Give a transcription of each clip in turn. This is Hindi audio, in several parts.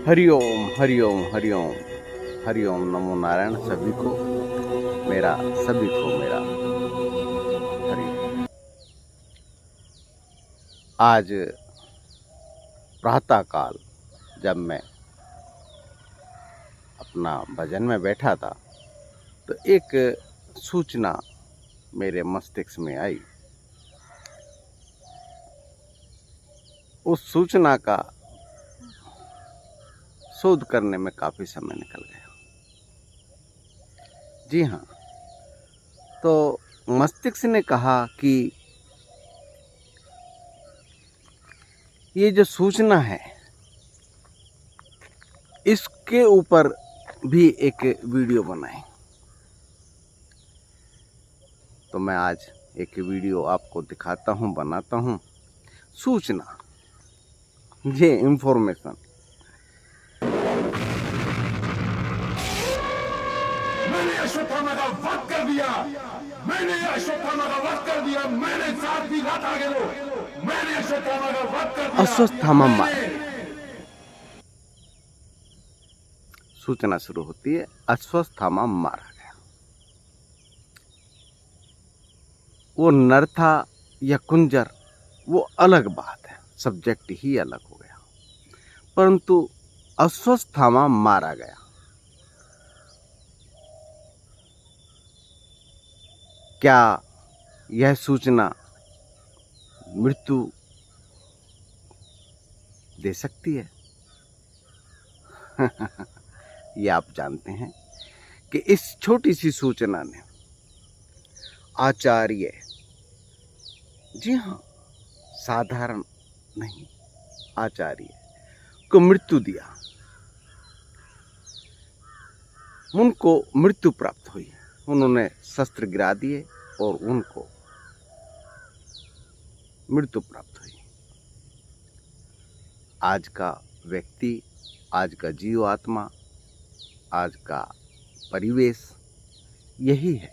हरिओम हरिओम हरिओम हरिओम। नमो नारायण सभी को मेरा हरिओम। आज प्रातः काल जब मैं अपना भजन में बैठा था तो एक सूचना मेरे मस्तिष्क में आई। उस सूचना का शोध करने में काफी समय निकल गया। जी हाँ, तो मस्तिष्क ने कहा कि ये जो सूचना है इसके ऊपर भी एक वीडियो बनाएं। तो मैं आज एक वीडियो आपको दिखाता हूँ, बनाता हूँ। सूचना, ये इंफॉर्मेशन। मैंने अश्वत्थामा का वध कर दिया, मैंने अश्वत्थामा का वध कर दिया, मैंने 7 की रात आगे लो, मैंने अश्वत्थामा का वध कर दिया। अश्वत्थामा मारा। सूचना शुरू होती है, अश्वत्थामा मारा गया। वो नर था या कुंजर, वो अलग बात है, सब्जेक्ट ही अलग हो गया, परंतु अश्वत्थामा मारा गया। क्या यह सूचना मृत्यु दे सकती है? ये आप जानते हैं कि इस छोटी सी सूचना ने आचार्य, जी हाँ, साधारण नहीं, आचार्य को मृत्यु दिया। उनको मृत्यु प्राप्त हुई। उन्होंने शस्त्र गिरा दिए और उनको मृत्यु प्राप्त हुई। आज का व्यक्ति, आज का जीव आत्मा, आज का परिवेश यही है।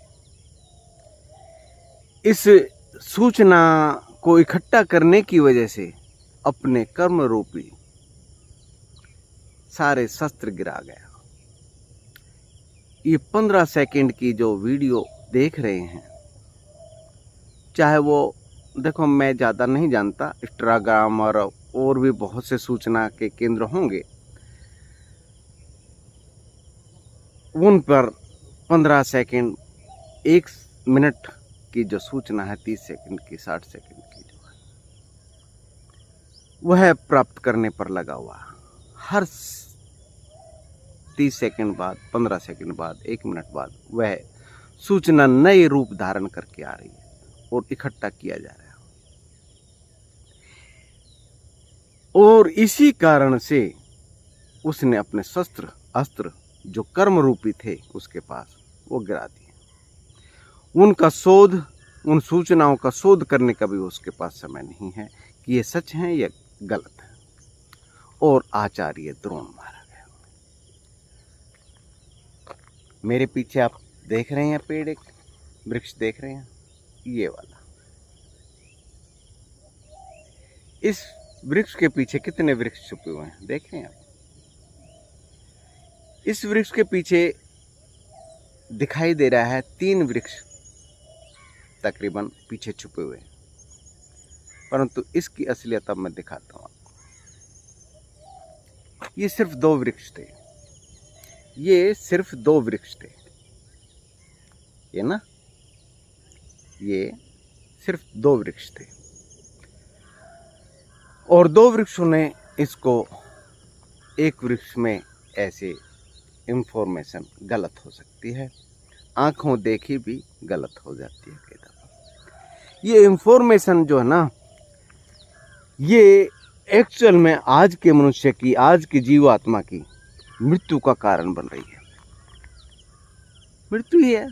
इस सूचना को इकट्ठा करने की वजह से अपने कर्म रूपी सारे शस्त्र गिरा गया। ये 15 सेकंड की जो वीडियो देख रहे हैं, चाहे वो देखो, मैं ज़्यादा नहीं जानता, इंस्टाग्राम और भी बहुत से सूचना के केंद्र होंगे, उन पर 15 सेकंड, 1 मिनट की जो सूचना है, 30 सेकंड की, 60 सेकंड की जो है, वह प्राप्त करने पर लगा हुआ। हर 30 सेकंड बाद, 15 सेकंड बाद, 1 मिनट बाद वह सूचना नए रूप धारण करके आ रही है और इकट्ठा किया जा रहा है। और इसी कारण से उसने अपने शस्त्र अस्त्र जो कर्म रूपी थे उसके पास, वो गिरा दिए। उनका शोध, उन सूचनाओं का शोध करने का भी उसके पास समय नहीं है कि ये सच है या गलत है। और आचार्य द्रोण मारा गया। मेरे पीछे आप देख रहे हैं पेड़, एक वृक्ष देख रहे हैं, ये वाला। इस वृक्ष के पीछे कितने वृक्ष छुपे हुए हैं, देख रहे हैं आप? इस वृक्ष के पीछे दिखाई दे रहा है 3 वृक्ष तकरीबन पीछे छुपे हुए, परंतु इसकी असलियत अब मैं दिखाता हूं आपको। ये सिर्फ 2 वृक्ष थे, ये सिर्फ 2 वृक्ष थे, ये ना, ये सिर्फ 2 वृक्ष थे। और 2 वृक्षों ने इसको, एक वृक्ष में ऐसे इंफॉर्मेशन गलत हो सकती है, आंखों देखी भी गलत हो जाती है कई दफा। ये इंफॉर्मेशन जो है ना, ये एक्चुअल में आज के मनुष्य की, आज की जीवात्मा की मृत्यु का कारण बन रही है। मृत्यु ही है।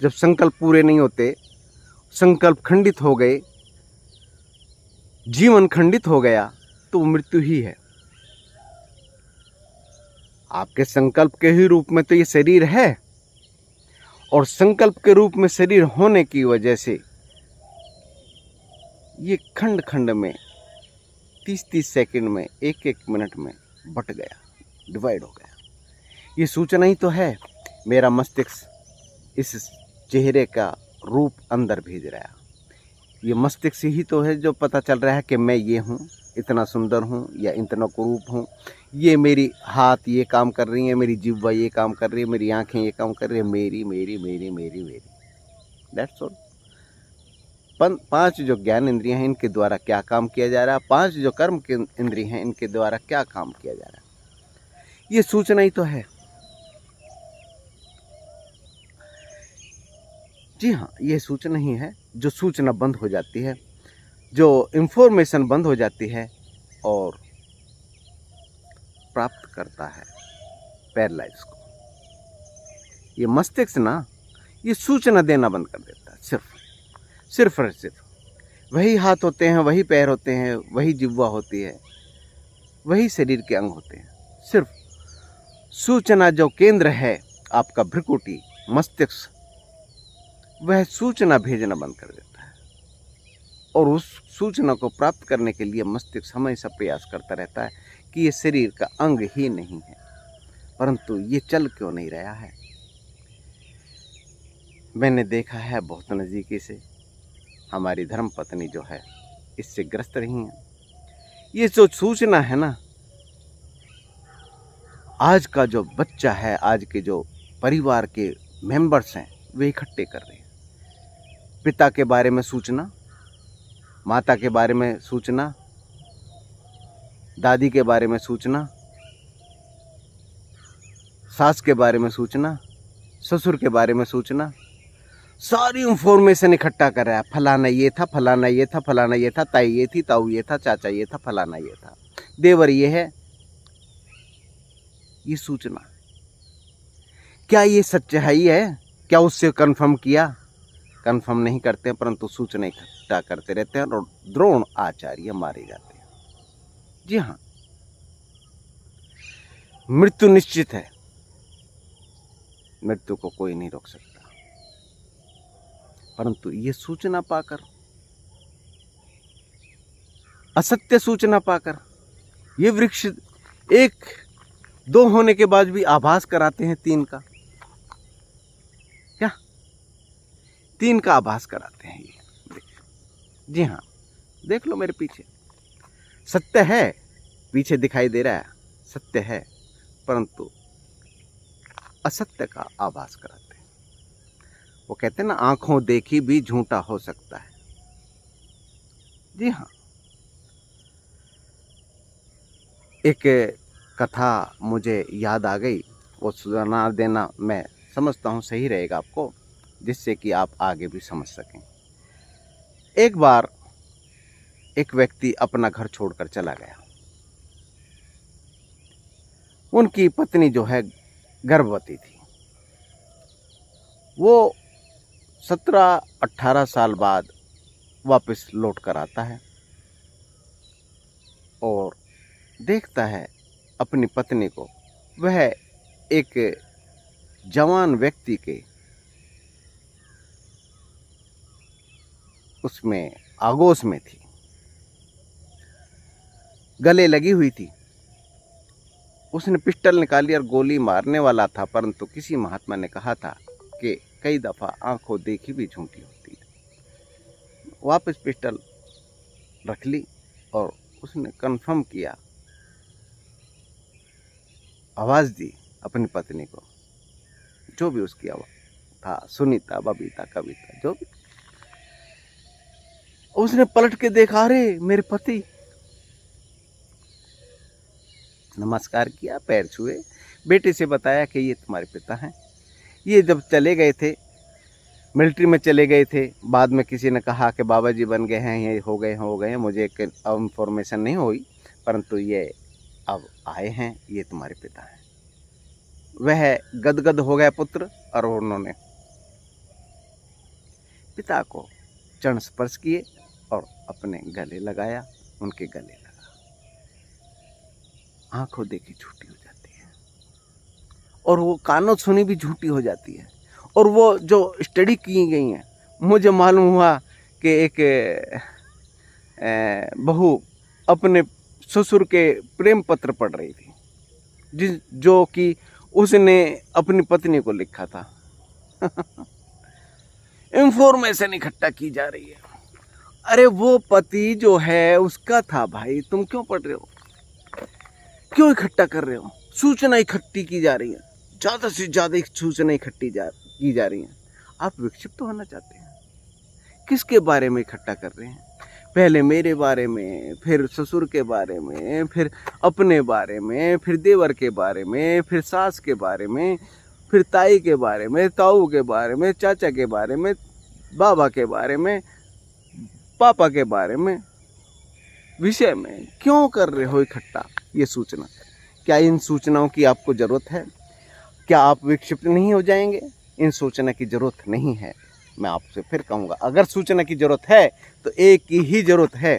जब संकल्प पूरे नहीं होते, संकल्प खंडित हो गए, जीवन खंडित हो गया, तो मृत्यु ही है। आपके संकल्प के ही रूप में तो ये शरीर है, और संकल्प के रूप में शरीर होने की वजह से ये खंड खंड में 30-30 सेकंड में, 1-1 मिनट में बट गया। डिवाइड हो गया। ये सूचना ही तो है, मेरा मस्तिष्क इस चेहरे का रूप अंदर भेज रहा है। ये मस्तिष्क ही तो है जो पता चल रहा है कि मैं ये हूँ, इतना सुंदर हूँ या इतना कुरूप हूँ। ये मेरी हाथ ये काम कर रही है, मेरी जिह्वा ये काम कर रही है, मेरी आंखें ये काम कर रही है, मेरी मेरी मेरी मेरी मेरी। That's all. 5 जो ज्ञान इंद्रियां हैं इनके द्वारा क्या काम किया जा रहा है, 5 जो कर्म के इंद्रिय हैं इनके द्वारा क्या काम किया जा रहा है, ये सूचना ही तो है। जी हाँ, ये सूचना ही है। जो सूचना बंद हो जाती है, जो इंफॉर्मेशन बंद हो जाती है और प्राप्त करता है पैरालाइज को, ये मस्तिष्क ना ये सूचना देना बंद कर देता है। सिर्फ और सिर्फ वही हाथ होते हैं, वही पैर होते हैं, वही जिह्वा होती है, वही शरीर के अंग होते हैं। सिर्फ सूचना जो केंद्र है आपका भ्रुकुटी मस्तिष्क, वह सूचना भेजना बंद कर देता है और उस सूचना को प्राप्त करने के लिए मस्तिष्क हमेशा प्रयास करता रहता है कि ये शरीर का अंग ही नहीं है, परंतु ये चल क्यों नहीं रहा है। मैंने देखा है बहुत नज़दीकी से, हमारी धर्मपत्नी जो है इससे ग्रस्त रही हैं। ये जो सूचना है ना, आज का जो बच्चा है, आज के जो परिवार के मेंबर्स हैं, वे इकट्ठे कर रहे हैं। पिता के बारे में सूचना, माता के बारे में सूचना, दादी के बारे में सूचना, सास के बारे में सूचना, ससुर के बारे में सूचना, सारी इंफॉर्मेशन इकट्ठा कर रहा है। फलाना ये था, फलाना ये था, फलाना ये था, ताई ये थी, ताऊ ये था, चाचा ये था, फलाना ये था, देवर ये है। ये सूचना क्या ये सच्चाई है? क्या उससे कंफर्म किया? कंफर्म नहीं करते हैं, परंतु सूचना इकट्ठा करते रहते हैं और द्रोण आचार्य मारे जाते हैं। जी हाँ, मृत्यु निश्चित है, मृत्यु को कोई नहीं रोक सकता, परंतु ये सूचना पाकर, असत्य सूचना पाकर, ये वृक्ष 1-2 होने के बाद भी आभास कराते हैं 3 का। क्या 3 का आभास कराते हैं ये? जी हाँ, देख लो मेरे पीछे, सत्य है, पीछे दिखाई दे रहा है, सत्य है, परंतु असत्य का आभास कराते हैं। वो कहते हैं ना, आंखों देखी भी झूठा हो सकता है। जी हाँ, एक कथा मुझे याद आ गई, वो सुना देना मैं समझता हूँ सही रहेगा आपको, जिससे कि आप आगे भी समझ सकें। एक बार एक व्यक्ति अपना घर छोड़कर चला गया। उनकी पत्नी जो है गर्भवती थी। वो 17-18 साल बाद वापस लौट कर आता है और देखता है अपनी पत्नी को, वह एक जवान व्यक्ति के उसमें आगोश में थी, गले लगी हुई थी। उसने पिस्टल निकाली और गोली मारने वाला था, परंतु किसी महात्मा ने कहा था कि कई दफ़ा आंखों देखी भी झूठी होती है। वापस पिस्टल रख ली और उसने कंफर्म किया, आवाज़ दी अपनी पत्नी को, जो भी उसकी आवाज़ था, सुनीता, बबीता, कविता, जो भी। उसने पलट के देखा, अरे मेरे पति। नमस्कार किया, पैर छुए, बेटे से बताया कि ये तुम्हारे पिता हैं। ये जब चले गए थे, मिलिट्री में चले गए थे, बाद में किसी ने कहा कि बाबा जी बन गए हैं, ये हो गए हैं, मुझे एक इंफॉर्मेशन नहीं हुई, परंतु ये अब आए हैं, ये तुम्हारे पिता हैं। वह गदगद हो गया पुत्र, और उन्होंने पिता को चरण स्पर्श किए और अपने गले लगाया, उनके गले लगा। आंखों देखी झूठी हो जाती है और वो कानों सुनी भी झूठी हो जाती है। और वो जो स्टडी की गई हैं, मुझे मालूम हुआ कि एक बहू अपने ससुर के प्रेम पत्र पढ़ रही थी, जो कि उसने अपनी पत्नी को लिखा था। इंफॉर्मेशन इकट्ठा की जा रही है। अरे वो पति जो है उसका था भाई, तुम क्यों पढ़ रहे हो, क्यों इकट्ठा कर रहे हो? सूचना इकट्ठी की जा रही है, ज्यादा से ज्यादा सूचना इकट्ठी की जा रही है। आप विक्षिप्त होना चाहते हैं? किसके बारे में इकट्ठा कर रहे हैं? पहले मेरे बारे में, फिर ससुर के बारे में, फिर अपने बारे में, फिर देवर के बारे में, फिर सास के बारे में, फिर ताई के बारे में, ताऊ के बारे में, चाचा के बारे में, बाबा के बारे में, पापा के बारे में, विषय में क्यों कर रहे हो इकट्ठा ये सूचना? क्या इन सूचनाओं की आपको ज़रूरत है? क्या आप विक्षिप्त नहीं हो जाएंगे? इन सूचना की ज़रूरत नहीं है। मैं आपसे फिर कहूँगा, अगर सूचना की ज़रूरत है तो एक ही ज़रूरत है,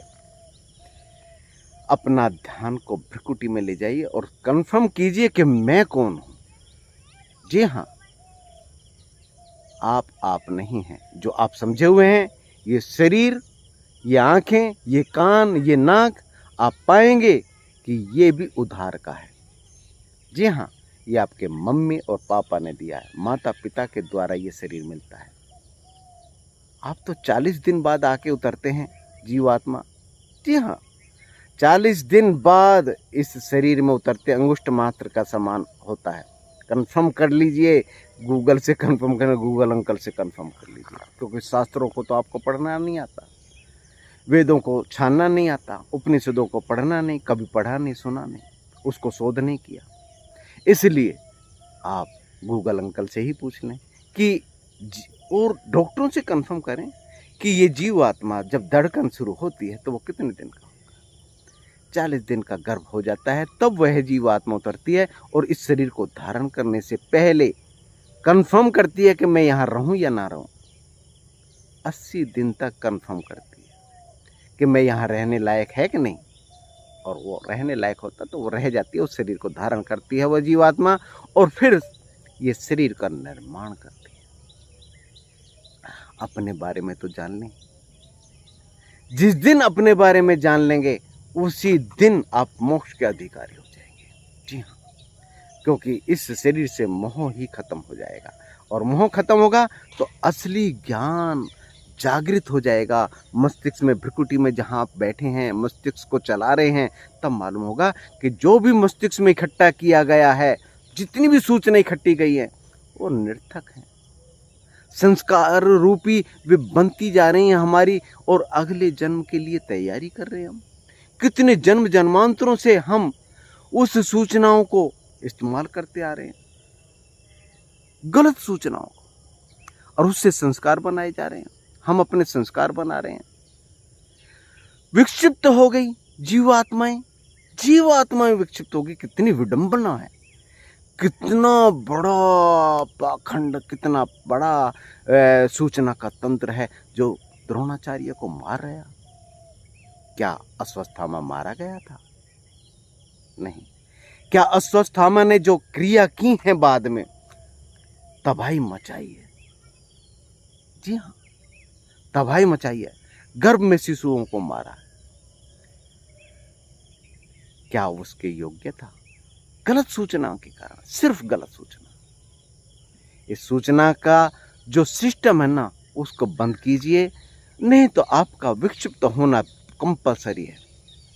अपना ध्यान को भ्रिकुटी में ले जाइए और कंफर्म कीजिए कि मैं कौन हूँ। जी हाँ, आप नहीं हैं। जो आप समझे हुए हैं, ये शरीर, ये आँखें, ये कान, ये नाक, आप पाएंगे कि ये भी उधार का है। जी हाँ, ये आपके मम्मी और पापा ने दिया है, माता पिता के द्वारा ये शरीर मिलता है। आप तो 40 दिन बाद आके उतरते हैं जीवात्मा। जी हाँ, 40 दिन बाद इस शरीर में उतरते, अंगुष्ठ मात्र का समान होता है। कंफर्म कर लीजिए, गूगल से कंफर्म करें, गूगल अंकल से कंफर्म कर लीजिए, क्योंकि शास्त्रों को तो आपको पढ़ना नहीं आता, वेदों को छानना नहीं आता, उपनिषदों को पढ़ना नहीं, कभी पढ़ा नहीं, सुना नहीं, उसको शोध नहीं किया। इसलिए आप गूगल अंकल से ही पूछ लें कि और डॉक्टरों से कंफर्म करें कि ये जीवात्मा जब धड़कन शुरू होती है तो वो कितने दिन का होगा? 40 दिन का गर्भ हो जाता है, तब वह जीवात्मा उतरती है और इस शरीर को धारण करने से पहले कंफर्म करती है कि मैं यहाँ रहूं या ना रहूं। 80 दिन तक कंफर्म करती है कि मैं यहाँ रहने लायक है कि नहीं, और वो रहने लायक होता तो वो रह जाती है, उस शरीर को धारण करती है वह जीवात्मा, और फिर ये शरीर का निर्माण करती है। अपने बारे में तो जान लें। जिस दिन अपने बारे में जान लेंगे उसी दिन आप मोक्ष के अधिकारी हो जाएंगे। जी हाँ, क्योंकि इस शरीर से मोह ही खत्म हो जाएगा, और मोह खत्म होगा तो असली ज्ञान जागृत हो जाएगा। मस्तिष्क में, भ्रिकुटी में जहाँ आप बैठे हैं, मस्तिष्क को चला रहे हैं, तब मालूम होगा कि जो भी मस्तिष्क में इकट्ठा किया गया है, जितनी भी सूचना इकट्ठी गई है, वो निरर्थक है। संस्कार रूपी वे बनती जा रही हैं हमारी, और अगले जन्म के लिए तैयारी कर रहे हैं हम। कितने जन्म जन्मांतरों से हम उस सूचनाओं को इस्तेमाल करते आ रहे हैं, गलत सूचनाओं को, और उससे संस्कार बनाए जा रहे हैं। हम अपने संस्कार बना रहे हैं। विक्षिप्त हो गई जीवात्माएं, जीवात्माएं विक्षिप्त होगी। कितनी विडंबना है, कितना बड़ा पाखंड, कितना बड़ा सूचना का तंत्र है जो द्रोणाचार्य को मार रहा। क्या अश्वत्थामा मारा गया था? नहीं। क्या अश्वत्थामा ने जो क्रिया की है बाद में, तबाही मचाई है? जी हाँ, तबाही मचाई है, गर्भ में शिशुओं को मारा। क्या उसके योग्य था? गलत सूचना के कारण, सिर्फ गलत सूचना। इस सूचना का जो सिस्टम है ना, उसको बंद कीजिए, नहीं तो आपका विक्षिप्त होना कंपलसरी है।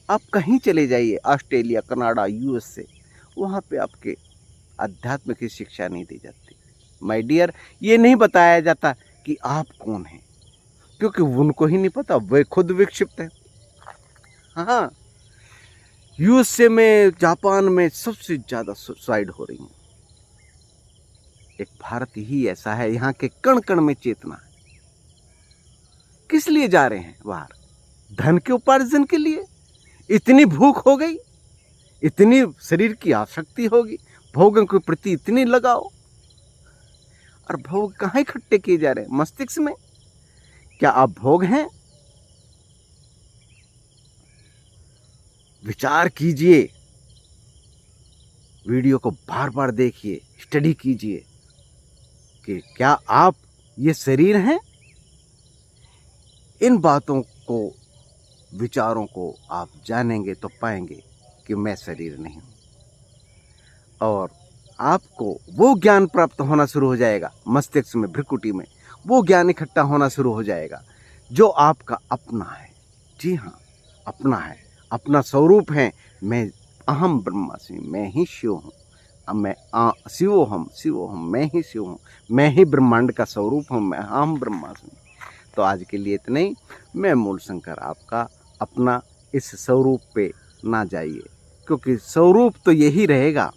आप कहीं चले जाइए, ऑस्ट्रेलिया, कनाडा, यूएसए, वहाँ पे आपके अध्यात्म की शिक्षा नहीं दी जाती। माय डियर, ये नहीं बताया जाता कि आप कौन हैं, क्योंकि उनको ही नहीं पता, वे खुद विक्षिप्त हैं। हाँ, यूएसए में, जापान में सबसे ज़्यादा सुसाइड हो रही है। एक भारत ही ऐसा है, यहाँ के कण कण में चेतना है। किस लिए जा रहे हैं बाहर? धन के उपार्जन के लिए। इतनी भूख हो गई, इतनी शरीर की आसक्ति होगी, भोगों के प्रति इतनी लगाओ, और भोग कहाँ इकट्ठे किए जा रहे हैं? मस्तिष्क में। क्या आप भोग हैं? विचार कीजिए, वीडियो को बार बार देखिए, स्टडी कीजिए कि क्या आप ये शरीर हैं? इन बातों को, विचारों को आप जानेंगे तो पाएंगे कि मैं शरीर नहीं हूं। और आपको वो ज्ञान प्राप्त होना शुरू हो जाएगा, मस्तिष्क में, भ्रिकुटी में वो ज्ञान इकट्ठा होना शुरू हो जाएगा जो आपका अपना है। जी हाँ, अपना है, अपना स्वरूप है। मैं अहम ब्रह्मास्मि, मैं ही शिव हूँ। अब मैं शिवोहम, शिवोहम, मैं ही शिव हूँ, मैं ही ब्रह्मांड का स्वरूप हूँ, मैं अहम ब्रह्मास्मि। तो आज के लिए इतना ही। मैं मूलशंकर आपका अपना इस स्वरूप पे ना जाइए, क्योंकि स्वरूप तो यही रहेगा,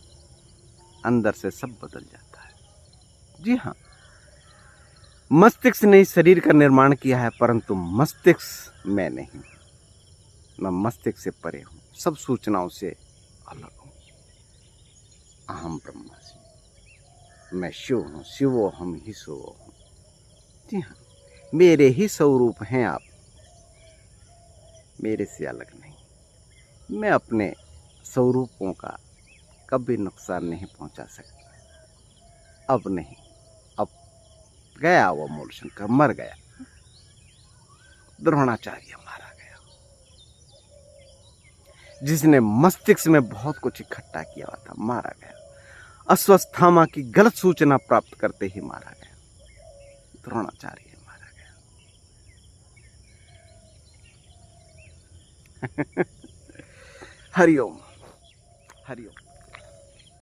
अंदर से सब बदल जाता है। जी हाँ, मस्तिष्क ने इस शरीर का निर्माण किया है, परंतु मस्तिष्क मैं नहीं, मैं मस्तिष्क से परे हूँ, सब सूचनाओं से अलग हूँ। अहम ब्रह्मास्मि, मैं शिव हूँ, शिवो हम ही शिव हूँ। जी हाँ, मेरे ही स्वरूप हैं आप, मेरे से अलग नहीं। मैं अपने स्वरूपों का कभी नुकसान नहीं पहुंचा सकता। अब नहीं, अब गया वो मूलशंकर, मर गया, द्रोणाचार्य मारा गया, जिसने मस्तिष्क में बहुत कुछ इकट्ठा किया हुआ था, मारा गया। अश्वत्थामा की गलत सूचना प्राप्त करते ही मारा गया, द्रोणाचार्य मारा गया। हरिओम, हरिओम।